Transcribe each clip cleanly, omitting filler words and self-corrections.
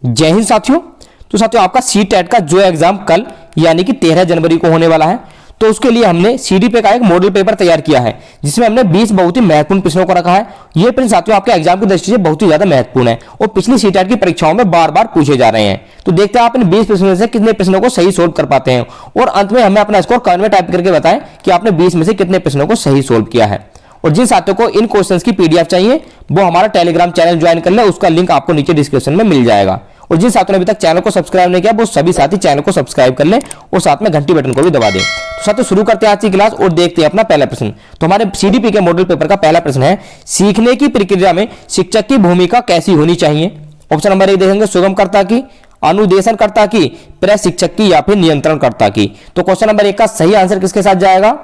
जय हिंद साथियों। तो साथियों आपका CTET का जो एग्जाम कल यानी कि 13 जनवरी को होने वाला है, तो उसके लिए हमने CDP का एक मॉडल पेपर तैयार किया है जिसमें हमने 20 बहुत ही महत्वपूर्ण प्रश्नों को रखा है। ये प्रश्न साथियों आपके एग्जाम की दृष्टि से बहुत ही ज्यादा महत्वपूर्ण है और पिछली CTET की परीक्षाओं में बार बार पूछे जा रहे हैं। तो देखते हैं आप इन 20 प्रश्नों में से कितने प्रश्नों को सही सोल्व कर पाते हैं और अंत में हमें अपना स्कोर कमेंट में टाइप करके बताएं कि आपने 20 में से कितने प्रश्नों को सही सोल्व किया है। और जिन साथियों को इन क्वेश्चंस की PDF चाहिए वो हमारा टेलीग्राम चैनल ज्वाइन कर ले, उसका लिंक आपको नीचे डिस्क्रिप्शन में मिल जाएगा। और जिन साथियों ने अभी तक चैनल को सब्सक्राइब नहीं किया वो सभी साथी चैनल को सब्सक्राइब कर लें और साथ में घंटी बटन को भी दबा दें। तो साथियों शुरू करते हैं आज की क्लास और देखते हैं अपना पहला प्रश्न। तो हमारे CDP के मॉडल पेपर का पहला प्रश्न है, सीखने की प्रक्रिया में शिक्षक की भूमिका कैसी होनी चाहिए। ऑप्शन नंबर 1 देखेंगे, सुगमकर्ता की, अनुदेशनकर्ता की, प्रशिक्षक की या फिर नियंत्रणकर्ता की। तो क्वेश्चन नंबर 1 का सही आंसर किसके साथ जाएगा?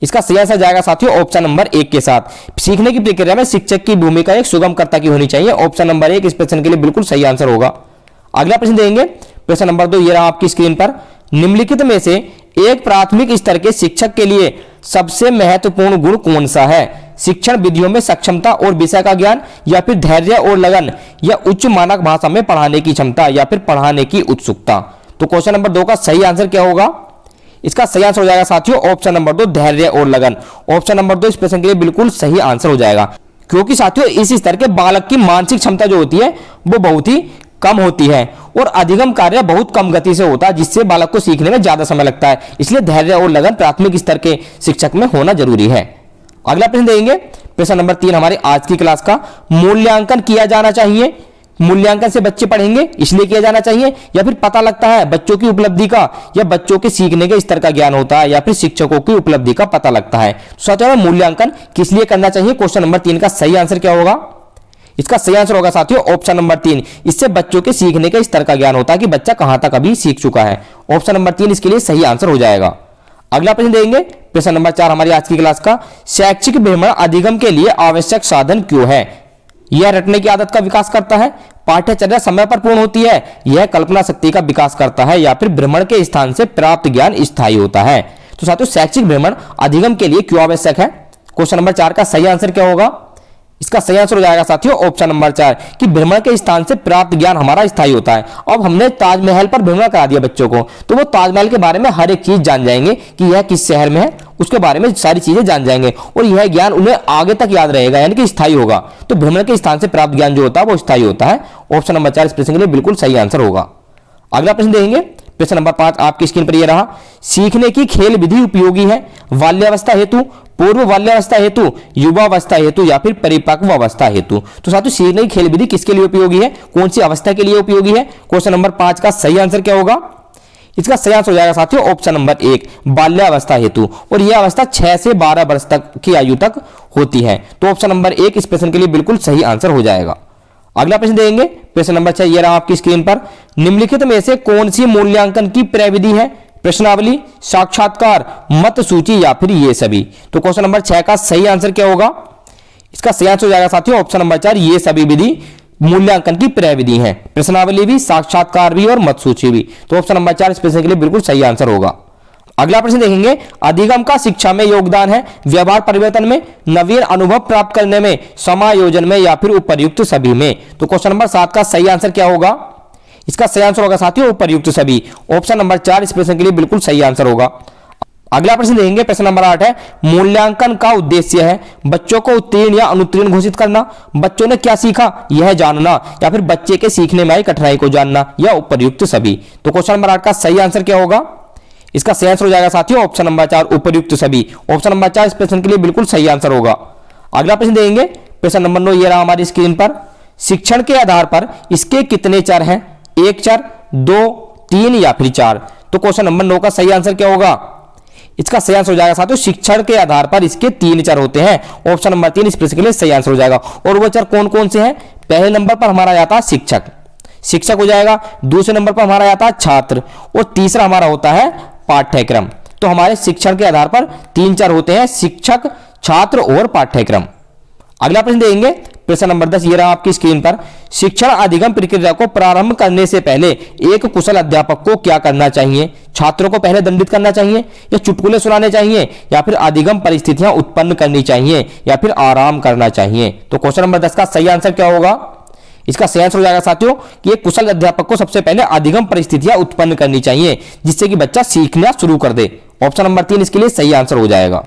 इसका सही आंसर जाएगा साथियों ऑप्शन नंबर 1 के साथ। सीखने की प्रक्रिया में शिक्षक की भूमिका एक सुगमकर्ता की होनी चाहिए। ऑप्शन नंबर 1 इस प्रश्न के लिए बिल्कुल सही आंसर होगा। अगला प्रश्न देंगे, प्रश्न नंबर 2 ये रहा आपकी स्क्रीन पर। निम्नलिखित में से एक प्राथमिक स्तर के शिक्षक के लिए सबसे महत्वपूर्ण गुण कौन सा है? शिक्षण विधियों में सक्षमता और विषय का ज्ञान, या फिर धैर्य और लगन, या उच्च मानक भाषा में पढ़ाने की क्षमता, या फिर पढ़ाने की उत्सुकता। तो क्वेश्चन नंबर 2 का सही आंसर क्या होगा? इसका सही आंसर हो जाएगा साथियों ऑप्शन नंबर 2 धैर्य और लगन। ऑप्शन नंबर 2 इस प्रश्न के लिए बिल्कुल सही आंसर हो जाएगा, क्योंकि साथियों इस स्तर के बालक की मानसिक क्षमता जो होती है वो बहुत ही कम होती है और अधिगम कार्य बहुत कम गति से होता है, जिससे बालक को सीखने में ज्यादा समय लगता है। इसलिए धैर्य और लगन प्राथमिक स्तर के शिक्षक में होना जरूरी है। अगला प्रश्न देंगे, प्रश्न नंबर 3 हमारी आज की क्लास का। मूल्यांकन किया जाना चाहिए, मूल्यांकन से बच्चे पढ़ेंगे इसलिए किया जाना चाहिए, या फिर पता लगता है बच्चों की उपलब्धि का या बच्चों के सीखने के स्तर का ज्ञान होता है, या फिर शिक्षकों की उपलब्धि का पता लगता है। साथियों मूल्यांकन किस लिए करना चाहिए? क्वेश्चन नंबर 3 का सही आंसर क्या होगा? इसका सही आंसर होगा साथियों ऑप्शन नंबर 3। इससे बच्चों के सीखने के स्तर का ज्ञान होता है कि बच्चा कहां तक अभी सीख चुका है। ऑप्शन नंबर 3 इसके लिए सही आंसर हो जाएगा। अगला प्रश्न देंगे, प्रश्न नंबर 4 हमारी आज की क्लास का। शैक्षिक भ्रमण अधिगम के लिए आवश्यक साधन क्यों है? यह रटने की आदत का विकास करता है, पाठ्यचर्या समय पर पूर्ण होती है, यह कल्पना शक्ति का विकास करता है, या फिर भ्रमण के स्थान से प्राप्त ज्ञान स्थायी होता है। तो साथियों शैक्षिक भ्रमण अधिगम के लिए क्यों आवश्यक है? क्वेश्चन नंबर 4 का सही आंसर क्या होगा? इसका सही आंसर हो जाएगा साथियों ऑप्शन नंबर 4 कि भ्रमण के स्थान से प्राप्त ज्ञान हमारा स्थायी होता है। अब हमने ताजमहल पर भ्रमण करा दिया बच्चों को, तो वो ताजमहल के बारे में हर एक चीज जान जाएंगे कि यह किस शहर में है, उसके बारे में सारी चीजें जान जाएंगे और यह ज्ञान उन्हें आगे तक याद रहेगा, यानी कि स्थायी होगा। तो भ्रमण के स्थान से प्राप्त ज्ञान जो होता है वो स्थायी होता है। ऑप्शन नंबर 4 इस प्रश्न के लिए बिल्कुल सही आंसर होगा। अगला प्रश्न देखेंगे, प्रश्न नंबर 5 आपकी स्क्रीन पर यह रहा। सीखने की खेल विधि उपयोगी है बाल्यावस्था हेतु, पूर्व बाल्यावस्था हेतु, युवावस्था हेतु, या फिर परिपक्व अवस्था हेतु। तो साथियों सीखने की खेल विधि किसके लिए उपयोगी है, कौन सी अवस्था के लिए उपयोगी है? क्वेश्चन नंबर 5 का सही आंसर क्या होगा? इसका सही आंसर हो जाएगा साथियों ऑप्शन नंबर 1 बाल्यावस्था हेतु, और यह अवस्था 6 से 12 वर्ष तक की आयु तक होती है। तो ऑप्शन नंबर 1 इस प्रश्न के लिए बिल्कुल सही आंसर हो जाएगा। अगला प्रश्न देंगे, प्रश्न नंबर 6 ये रहा आपकी स्क्रीन पर। निम्नलिखित में से कौन सी मूल्यांकन की प्रविधि है? प्रश्नावली, साक्षात्कार, मत सूची, या फिर ये सभी। तो क्वेश्चन नंबर 6 का सही आंसर क्या होगा? इसका सही आंसर हो जाएगा साथियों ऑप्शन नंबर 4 ये सभी विधि मूल्यांकन की प्रविधि है। प्रश्नावली भी, साक्षात्कार भी और मत सूची भी। तो ऑप्शन नंबर 4 इस प्रश्न के लिए बिल्कुल सही आंसर होगा। अगला प्रश्न देखेंगे, अधिगम का शिक्षा में योगदान है व्यवहार परिवर्तन में, नवीन अनुभव प्राप्त करने में, समायोजन में, या फिर उपर्युक्त सभी में। तो क्वेश्चन नंबर 7 का सही आंसर क्या होगा? इसका सही आंसर होगा साथियों उपर्युक्त सभी। ऑप्शन नंबर 4 इस प्रश्न के लिए बिल्कुल सही आंसर होगा। अगला प्रश्न देखेंगे, प्रश्न नंबर 8 है। मूल्यांकन का उद्देश्य है बच्चों को उत्तीर्ण या अनुत्तीर्ण घोषित करना, बच्चों ने क्या सीखा यह जानना, या फिर बच्चे के सीखने में आई कठिनाई को जानना, या उपर्युक्त सभी। तो क्वेश्चन नंबर 8 का सही आंसर क्या होगा? इसका सही आंसर हो जाएगा साथियों ऑप्शन नंबर 4 उपर्युक्त सभी। ऑप्शन नंबर 4 इस प्रश्न के लिए बिल्कुल सही आंसर होगा। अगला प्रश्न देंगे, प्रश्न नंबर 9 ये रहा हमारी स्क्रीन पर। शिक्षण के आधार पर इसके कितने चर हैं? 1 चर, 2, 3, या फिर 4। तो क्वेश्चन नंबर 9 का सही आंसर क्या होगा? इसका सही आंसर हो जाएगा साथियों शिक्षण के आधार पर इसके 3 चर होते हैं। ऑप्शन नंबर 3 इस प्रश्न के लिए सही आंसर हो जाएगा। और वो चर कौन कौन से हैं? पहले नंबर पर हमारा आता है शिक्षक, शिक्षक हो जाएगा। दूसरे नंबर पर हमारा आता है छात्र, और तीसरा हमारा होता है पाठ्यक्रम। तो हमारे शिक्षण के आधार पर 3 चर होते हैं, शिक्षक, छात्र और पाठ्यक्रम। अगला प्रश्न देंगे, प्रश्न नंबर 10 ये रहा आपकी स्क्रीन पर। शिक्षण अधिगम प्रक्रिया को प्रारंभ करने से पहले एक कुशल अध्यापक को क्या करना चाहिए? छात्रों को पहले दंडित करना चाहिए, या चुटकुले सुनाने चाहिए, या फिर अधिगम परिस्थितियां उत्पन्न करनी चाहिए, या फिर आराम करना चाहिए? तो क्वेश्चन नंबर 10 का सही आंसर क्या होगा? इसका सही आंसर हो जाएगा साथियों कि एक कुशल अध्यापक को सबसे पहले अधिगम परिस्थितियां उत्पन्न करनी चाहिए जिससे कि बच्चा सीखना शुरू कर दे। ऑप्शन नंबर 3 इसके लिए सही आंसर हो जाएगा।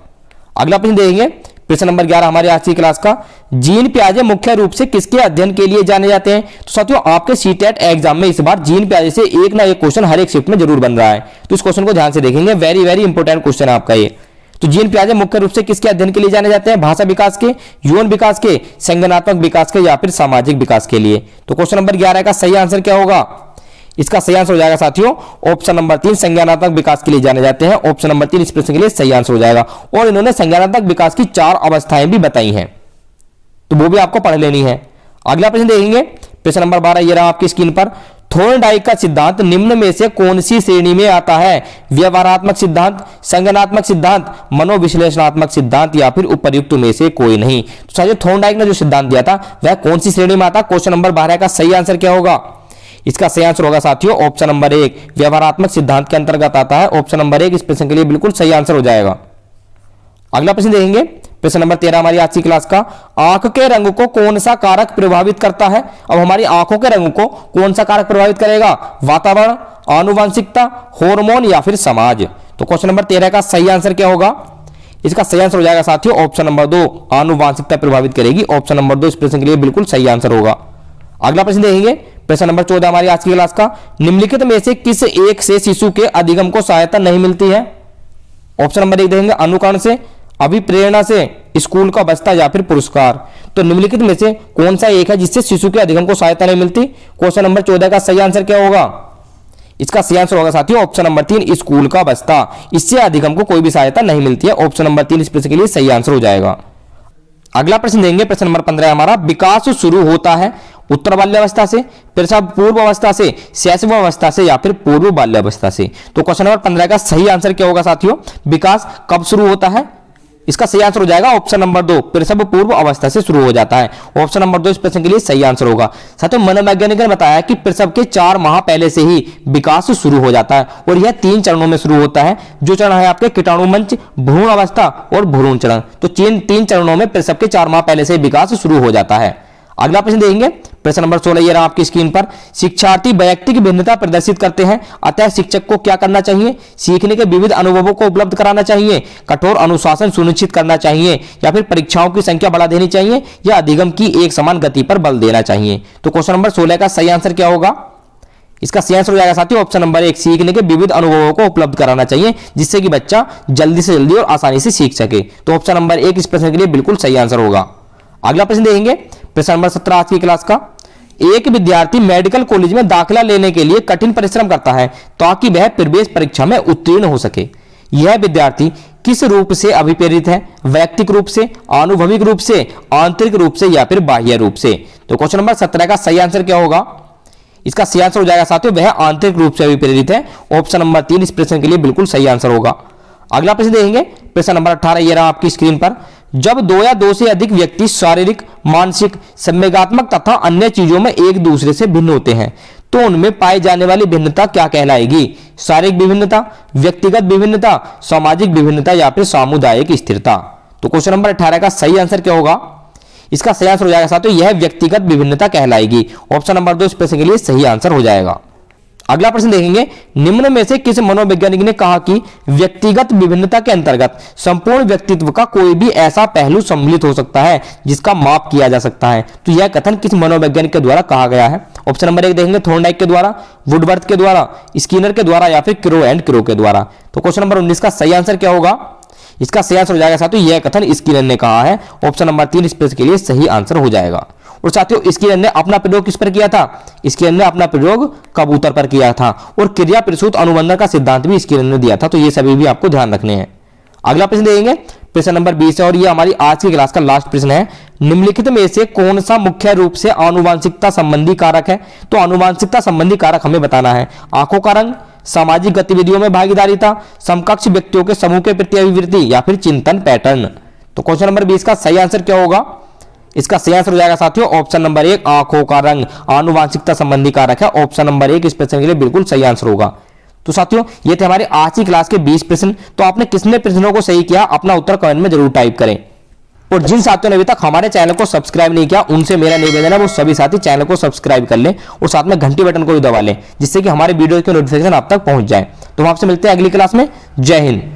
अगला प्रश्न देखेंगे, प्रश्न नंबर 11 हमारे आज की क्लास का, जीन पियाजे मुख्य रूप से किसके अध्ययन के लिए जाने जाते हैं? तो साथियों आपके सीटेट एग्जाम में इस बार जीन पियाजे से एक ना एक क्वेश्चन हर एक शिफ्ट में जरूर बन रहा है, तो इस क्वेश्चन को ध्यान से देखेंगे। वेरी वेरी इंपॉर्टेंट क्वेश्चन है आपका ये। तो जीन पियाजे मुख्य रूप से किसके अध्ययन के लिए जाने जाते हैं? भाषा विकास के, यौन विकास के, संज्ञानात्मक विकास के या फिर सामाजिक विकास के लिए। तो क्वेश्चन नंबर 11 का सही आंसर क्या होगा? इसका सही आंसर हो जाएगा साथियों ऑप्शन नंबर 3, संज्ञानात्मक विकास के लिए जाने जाते हैं। ऑप्शन नंबर 3 इस प्रश्न के लिए सही आंसर हो जाएगा। और इन्होंने संज्ञानात्मक विकास की 4 अवस्थाएं भी बताई हैं, तो वो भी आपको पढ़ लेनी है। अगला प्रश्न देखेंगे, प्रश्न नंबर 12 ये रहा आपकी स्क्रीन पर। थॉर्नडाइक का सिद्धांत निम्न में से कौन सी श्रेणी में आता है? व्यवहारात्मक सिद्धांत, संज्ञानात्मक सिद्धांत, मनोविश्लेषणात्मक सिद्धांत या फिर उपर्युक्त में से कोई नहीं। तो साथियों थॉर्नडाइक ने जो सिद्धांत दिया था वह कौन सी श्रेणी में आता? क्वेश्चन नंबर 12 का सही आंसर क्या होगा? इसका सही आंसर होगा साथियों ऑप्शन नंबर 1, व्यवहारात्मक सिद्धांत के अंतर्गत आता है। ऑप्शन नंबर 1 इस प्रश्न के लिए बिल्कुल सही आंसर हो जाएगा। अगला प्रश्न देखेंगे, प्रश्न नंबर 13 हमारी आज की क्लास का, आंख के रंग को कौन सा कारक प्रभावित करता है? अब हमारी आंखों के रंग को कौन सा कारक प्रभावित करेगा? वातावरण, आनुवंशिकता, हार्मोन या फिर समाज? तो क्वेश्चन नंबर 13 का सही आंसर क्या होगा? इसका सही आंसर हो जाएगा साथियों ऑप्शन नंबर 2, आनुवंशिकता प्रभावित करेगी। ऑप्शन नंबर 2 इस प्रश्न के लिए बिल्कुल सही आंसर होगा। अगला प्रश्न देखेंगे, प्रश्न नंबर 14 हमारी आज की क्लास का, निम्नलिखित में से किस एक से शिशु के अधिगम को सहायता नहीं मिलती है? ऑप्शन नंबर 1 देखेंगे, अनुकरण से, अभिप्रेरणा से, स्कूल का बस्ता या फिर पुरस्कार। तो निम्नलिखित में से कौन सा एक है जिससे शिशु के अधिगम को सहायता नहीं मिलती? क्वेश्चन नंबर 14 का सही आंसर क्या होगा? इसका सही आंसर होगा साथियों ऑप्शन नंबर 3, स्कूल का बस्ता। इससे अधिगम को कोई भी सहायता नहीं मिलती है। ऑप्शन नंबर 3 इस प्रश्न के लिए सही आंसर हो जाएगा। अगला प्रश्न देंगे, प्रश्न नंबर 15 हमारा, विकास शुरू होता है उत्तर बाल्यावस्था से, फिर पूर्व अवस्था से, शैशव अवस्था से या फिर पूर्व बाल्यावस्था से? तो क्वेश्चन नंबर 15 का सही आंसर क्या होगा साथियों? विकास कब शुरू होता है? इसका सही आंसर हो जाएगा ऑप्शन नंबर 2, प्रसव पूर्व अवस्था से शुरू हो जाता है। ऑप्शन नंबर 2 इस प्रश्न के लिए सही आंसर होगा। साथियों मनोवैज्ञानिक ने बताया कि प्रसव के 4 माह पहले से ही विकास शुरू हो जाता है और यह 3 चरणों में शुरू होता है। जो चरण है आपके कीटाणु मंच, भ्रूण अवस्था और भ्रूण चरण। तो 3 चरणों में प्रसव के 4 माह पहले से विकास शुरू हो जाता है। अगला प्रश्न देखेंगे, प्रश्न नंबर 16 ये रहा आपकी स्क्रीन पर, शिक्षार्थी वैयक्तिक भिन्नता प्रदर्शित करते हैं, अतः शिक्षक को क्या करना चाहिए? सीखने के विविध अनुभवों को उपलब्ध कराना चाहिए, कठोर अनुशासन सुनिश्चित करना चाहिए या फिर परीक्षाओं की संख्या बढ़ा देनी चाहिए या अधिगम की एक समान गति पर बल देना चाहिए? तो क्वेश्चन नंबर 16 का सही आंसर क्या होगा? इसका सही आंसर हो जाएगा साथियों ऑप्शन नंबर 1, सीखने के विविध अनुभवों को उपलब्ध कराना चाहिए जिससे कि बच्चा जल्दी से जल्दी और आसानी से सीख सके। तो ऑप्शन नंबर 1 इस प्रश्न के लिए बिल्कुल सही आंसर होगा। अगला प्रश्न देखेंगे, प्रश्न नंबर 17 आज की क्लास का, एक विद्यार्थी मेडिकल कॉलेज में दाखिला लेने के लिए कठिन परिश्रम करता है ताकि वह प्रवेश परीक्षा में उत्तीर्ण हो सके। यह विद्यार्थी किस रूप से अभिप्रेरित है? वैयक्तिक रूप से, आनुभविक रूप से, आंतरिक रूप से या फिर बाह्य रूप से? तो क्वेश्चन नंबर 17 का सही आंसर क्या होगा? इसका सही आंसर हो जाएगा साथियों वह आंतरिक रूप से अभिप्रेरित है। ऑप्शन नंबर 3 इस प्रश्न के लिए बिल्कुल सही आंसर होगा। अगला प्रश्न देखेंगे, प्रश्न नंबर 18 ये रहा आपकी स्क्रीन पर, जब 2 या 2 से अधिक व्यक्ति शारीरिक, मानसिक, संवेगात्मक तथा अन्य चीजों में एक दूसरे से भिन्न होते हैं तो उनमें पाई जाने वाली भिन्नता क्या कहलाएगी? शारीरिक विभिन्नता, व्यक्तिगत विभिन्नता, सामाजिक विभिन्नता या फिर सामुदायिक स्थिरता? तो क्वेश्चन नंबर 18 का सही आंसर क्या होगा? इसका सही आंसर हो जाएगा साथियों यह व्यक्तिगत विभिन्नता कहलाएगी। ऑप्शन नंबर 2 इस प्रश्न के लिए सही आंसर हो जाएगा। अगला प्रश्न देखेंगे, निम्न में से किस मनोवैज्ञानिक ने कहा कि व्यक्तिगत विभिन्नता के अंतर्गत संपूर्ण व्यक्तित्व का कोई भी ऐसा पहलू सम्मिलित हो सकता है जिसका माप किया जा सकता है? तो यह कथन किस मनोवैज्ञानिक के द्वारा कहा गया है? ऑप्शन नंबर 1 देखेंगे, थॉर्नडाइक के द्वारा, वुडवर्थ के द्वारा, स्किनर के द्वारा या फिर क्रो एंड क्रो के द्वारा? तो क्वेश्चन नंबर 19 का सही आंसर क्या होगा? इसका सही आंसर हो जाएगा साथियों यह कथन स्किनर ने कहा है। ऑप्शन नंबर 3 इस प्रश्न के लिए सही आंसर हो जाएगा। और साथियों स्किनर ने अपना प्रयोग किस पर किया था? स्किनर ने अपना प्रयोग कबूतर पर किया था और क्रिया प्रसूत अनुबंधन का सिद्धांत भी स्किनर ने दिया था। तो ये सभी भी आपको ध्यान रखने हैं। अगला प्रश्न देखेंगे, प्रश्न नंबर 20 है और ये हमारी आज की क्लास का लास्ट प्रश्न है। निम्नलिखित में से कौन सा मुख्य रूप से आनुवांशिकता संबंधी कारक है? तो आनुवांशिकता संबंधी कारक हमें बताना है। आंखों का रंग, सामाजिक गतिविधियों में भागीदारिता, समकक्ष व्यक्तियों के समूह के प्रति अभिवृत्ति या फिर चिंतन पैटर्न? तो क्वेश्चन नंबर 20 का सही आंसर क्या होगा? इसका सही आंसर हो जाएगा साथियों ऑप्शन नंबर 1, आंखों का रंग आनुवांशिकता संबंधी कारक है। ऑप्शन नंबर 1 इस प्रश्न के लिए बिल्कुल सही आंसर होगा। तो साथियों ये थे हमारे आज की क्लास के 20 प्रश्न। तो आपने कितने प्रश्नों को सही किया? अपना उत्तर कमेंट में जरूर टाइप करें। और जिन साथियों ने अभी तक हमारे चैनल को सब्सक्राइब नहीं किया उनसे मेरा निवेदन है वो सभी साथी चैनल को सब्सक्राइब कर लें और साथ में घंटी बटन को भी दबा लें, जिससे कि हमारे वीडियो की नोटिफिकेशन आप तक पहुंच जाए। तो हम आपसे मिलते हैं अगली क्लास में। जय हिंद।